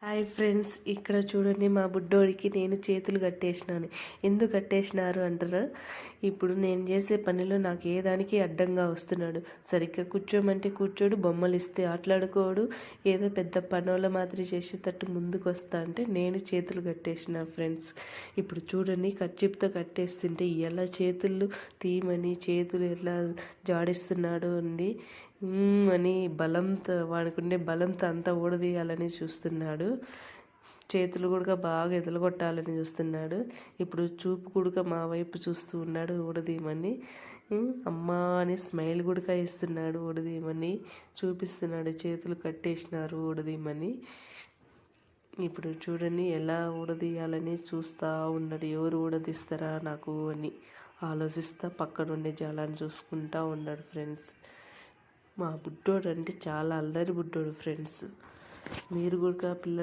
Hi friends, ఇక్కడ చూడండి మా బుడ్డోడికి నేను చేతులు కట్టేసినాను. ఎందుకు కట్టేసినారు అంటారా? ఇప్పుడు నేను చేసే పనిలో నాకు ఏ దానికి అడ్డంగా వస్తున్నాడు. సరిగ్గా కూర్చోమంటే కూర్చోడు, బొమ్మలు ఇస్తే ఆటలాడుకోడు, ఏదో పెద్ద పనుల మాదిరి చేసేటట్టు ముందుకు వస్తా అంటే నేను చేతులు కట్టేసిన ఫ్రెండ్స్. ఇప్పుడు చూడండి, కర్చీప్తో కట్టేస్తుంటే ఎలా చేతులు తీయమని చేతులు ఎలా జాడిస్తున్నాడు అండి అని బలంతో, వాడుకుండే బలంతో అంతా ఊడదీయాలని చూస్తున్నాడు. చేతులు కూడా బాగా ఎదలగొట్టాలని చూస్తున్నాడు. ఇప్పుడు చూపు కూడా మా వైపు చూస్తూ ఉన్నాడు ఊడదీయమని. అమ్మా అని స్మైల్ కూడా ఇస్తున్నాడు, ఊడదీయమని చూపిస్తున్నాడు. చేతులు కట్టేసినారు ఊడదీయమని. ఇప్పుడు చూడండి ఎలా ఊడదీయాలని చూస్తూ ఉన్నాడు. ఎవరు ఊడదీస్తారా నాకు అని ఆలోచిస్తా పక్కనుండే జాలాన్ని చూసుకుంటా ఉన్నాడు ఫ్రెండ్స్. మా బుడ్డోడు అంటే చాలా అల్లరి బుడ్డోడు ఫ్రెండ్స్. మీరు కూడా పిల్లలు